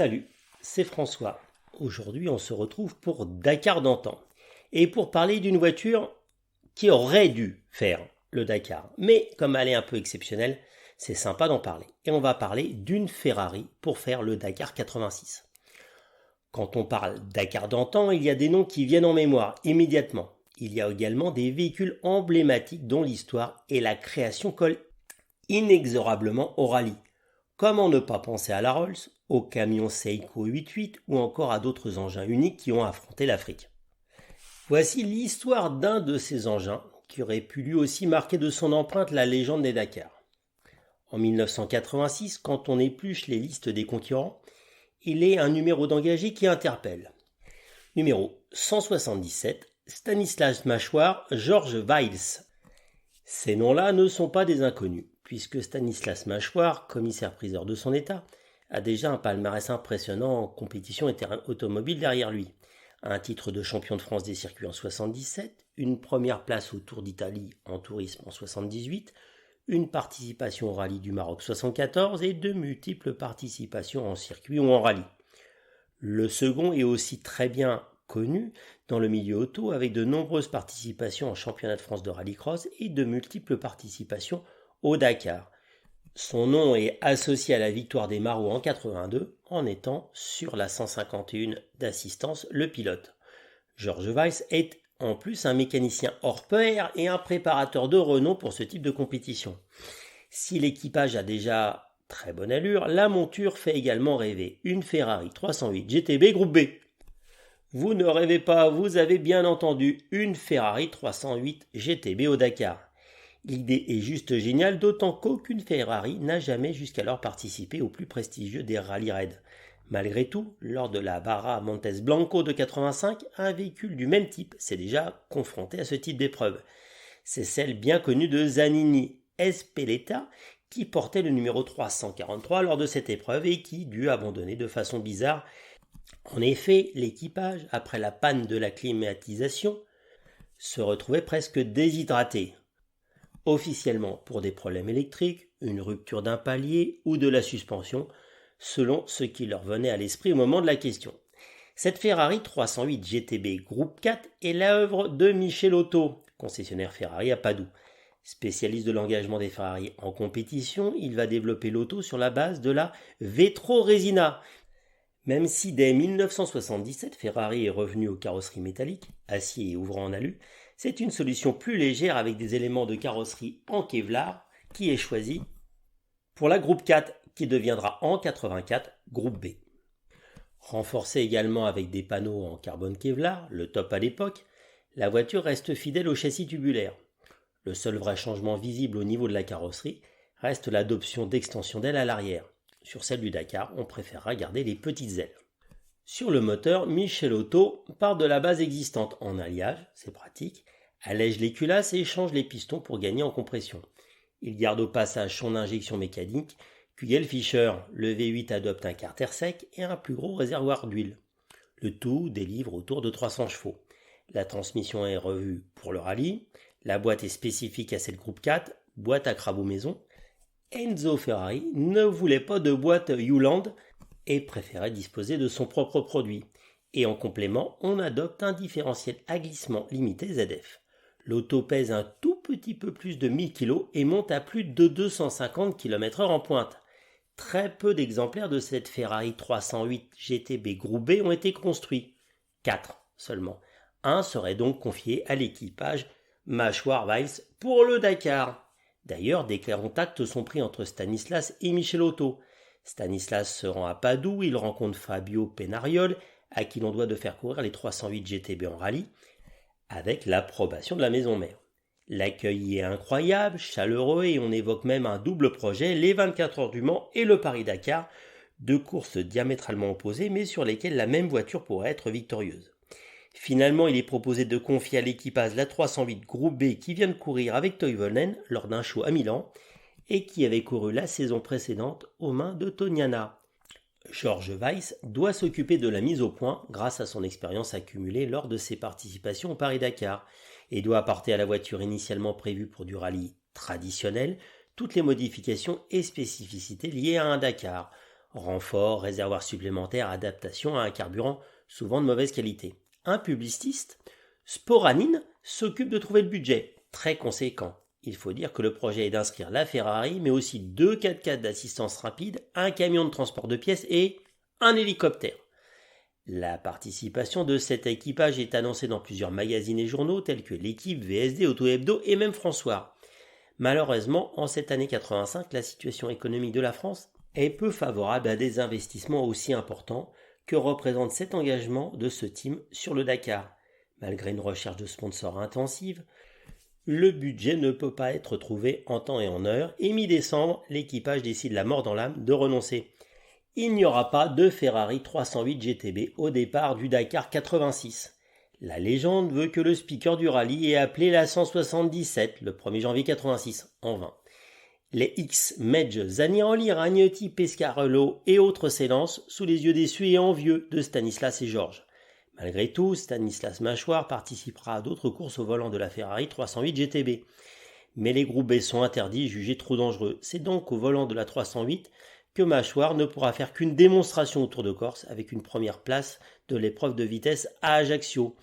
Salut, c'est François. Aujourd'hui, on se retrouve pour Dakar d'antan. Et pour parler d'une voiture qui aurait dû faire le Dakar. Mais comme elle est un peu exceptionnelle, c'est sympa d'en parler. Et on va parler d'une Ferrari pour faire le Dakar 86. Quand on parle Dakar d'antan, il y a des noms qui viennent en mémoire immédiatement. Il y a également des véhicules emblématiques dont l'histoire et la création collent inexorablement au rallye. Comment ne pas penser à la Rolls, au camion Seiko 88 ou encore à d'autres engins uniques qui ont affronté l'Afrique. Voici l'histoire d'un de ces engins qui aurait pu lui aussi marquer de son empreinte la légende des Dakar. En 1986, quand on épluche les listes des concurrents, il est un numéro d'engagé qui interpelle. Numéro 177, Stanislas Mâchoire, Georges Weiss. Ces noms-là ne sont pas des inconnus, puisque Stanislas Mâchoire, commissaire-priseur de son état, a déjà un palmarès impressionnant en compétition automobile derrière lui. Un titre de champion de France des circuits en 77, une première place au Tour d'Italie en tourisme en 78, une participation au rallye du Maroc 74 et de multiples participations en circuit ou en rallye. Le second est aussi très bien connu dans le milieu auto avec de nombreuses participations en championnat de France de rallycross et de multiples participations au Dakar. Son nom est associé à la victoire des Marauds en 82 en étant sur la 151 d'assistance le pilote. Georges Weiss est en plus un mécanicien hors pair et un préparateur de renom pour ce type de compétition. Si l'équipage a déjà très bonne allure, la monture fait également rêver. Une Ferrari 308 GTB Groupe B. Vous ne rêvez pas, vous avez bien entendu, une Ferrari 308 GTB au Dakar. L'idée est juste géniale, d'autant qu'aucune Ferrari n'a jamais jusqu'alors participé au plus prestigieux des rallye raids. Malgré tout, lors de la Barra Montes Blanco de 85, un véhicule du même type s'est déjà confronté à ce type d'épreuve. C'est celle bien connue de Zanini Espeleta qui portait le numéro 343 lors de cette épreuve et qui dut abandonner de façon bizarre. En effet, l'équipage, après la panne de la climatisation, se retrouvait presque déshydraté. Officiellement pour des problèmes électriques, une rupture d'un palier ou de la suspension, selon ce qui leur venait à l'esprit au moment de la question. Cette Ferrari 308 GTB Groupe 4 est l'œuvre de Michel Otto, concessionnaire Ferrari à Padoue. Spécialiste de l'engagement des Ferrari en compétition, il va développer l'auto sur la base de la Vetro-Resina. Même si dès 1977, Ferrari est revenu aux carrosseries métalliques, acier et ouvrant en alu, c'est une solution plus légère avec des éléments de carrosserie en Kevlar qui est choisie pour la Groupe 4 qui deviendra en 84 Groupe B. Renforcée également avec des panneaux en carbone Kevlar, le top à l'époque, la voiture reste fidèle au châssis tubulaire. Le seul vrai changement visible au niveau de la carrosserie reste l'adoption d'extensions d'ailes à l'arrière. Sur celle du Dakar, on préférera garder les petites ailes. Sur le moteur, Michel Otto part de la base existante en alliage, c'est pratique, allège les culasses et change les pistons pour gagner en compression. Il garde au passage son injection mécanique, Kugel Fischer, le V8 adopte un carter sec et un plus gros réservoir d'huile. Le tout délivre autour de 300 chevaux. La transmission est revue pour le rallye, la boîte est spécifique à cette groupe 4, boîte à crabeau maison. Enzo Ferrari ne voulait pas de boîte Hewland et préférait disposer de son propre produit. Et en complément, on adopte un différentiel à glissement limité ZF. L'auto pèse un tout petit peu plus de 1000 kg et monte à plus de 250 km/h en pointe. Très peu d'exemplaires de cette Ferrari 308 GTB Groupe B ont été construits. 4 seulement. Un serait donc confié à l'équipage Mâchoire Weiss pour le Dakar. D'ailleurs, des contacts sont pris entre Stanislas et Michel Otto. Stanislas se rend à Padoue, il rencontre Fabio Penariol, à qui l'on doit de faire courir les 308 GTB en rallye, avec l'approbation de la maison mère. L'accueil est incroyable, chaleureux et on évoque même un double projet, les 24 heures du Mans et le Paris-Dakar, deux courses diamétralement opposées mais sur lesquelles la même voiture pourrait être victorieuse. Finalement, il est proposé de confier à l'équipage la 308 Groupe B qui vient de courir avec Toivonen lors d'un show à Milan et qui avait couru la saison précédente aux mains de Toniana. Georges Weiss doit s'occuper de la mise au point grâce à son expérience accumulée lors de ses participations au Paris-Dakar et doit apporter à la voiture initialement prévue pour du rallye traditionnel toutes les modifications et spécificités liées à un Dakar. Renfort, réservoir supplémentaire, adaptation à un carburant souvent de mauvaise qualité. Un publiciste, Sporanine, s'occupe de trouver le budget, très conséquent. Il faut dire que le projet est d'inscrire la Ferrari, mais aussi 2 4x4 d'assistance rapide, un camion de transport de pièces et un hélicoptère. La participation de cet équipage est annoncée dans plusieurs magazines et journaux tels que L'Équipe, VSD, Auto Hebdo et même François. Malheureusement, en cette année 85, la situation économique de la France est peu favorable à des investissements aussi importants que représente cet engagement de ce team sur le Dakar. Malgré une recherche de sponsors intensive, le budget ne peut pas être trouvé en temps et en heure et mi-décembre, l'équipage décide la mort dans l'âme de renoncer. Il n'y aura pas de Ferrari 308 GTB au départ du Dakar 86. La légende veut que le speaker du rallye ait appelé la 177 le 1er janvier 86, en vain. Les X, Medge, Zanioli, Ragnotti, Pescarello et autres s'élancent sous les yeux déçus et envieux de Stanislas et Georges. Malgré tout, Stanislas Mâchoire participera à d'autres courses au volant de la Ferrari 308 GTB. Mais les groupes B sont interdits, jugés trop dangereux. C'est donc au volant de la 308 que Mâchoire ne pourra faire qu'une démonstration au Tour de Corse avec une première place de l'épreuve de vitesse à Ajaccio.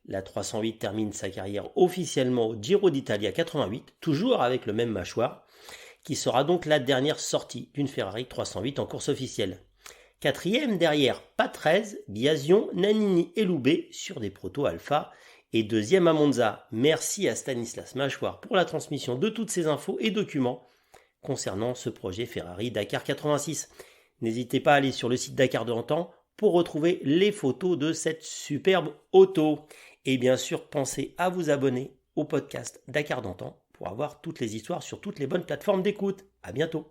La 308 termine sa carrière officiellement au Giro d'Italia 88, toujours avec le même Mâchoire, qui sera donc la dernière sortie d'une Ferrari 308 en course officielle. Quatrième derrière Patrese, Biasion, Nannini et Loubet sur des protos Alpha. Et deuxième à Monza. Merci à Stanislas Mâchoire pour la transmission de toutes ces infos et documents concernant ce projet Ferrari Dakar 86. N'hésitez pas à aller sur le site Dakar d'antan pour retrouver les photos de cette superbe auto. Et bien sûr, pensez à vous abonner au podcast Dakar d'antan pour avoir toutes les histoires sur toutes les bonnes plateformes d'écoute. À bientôt.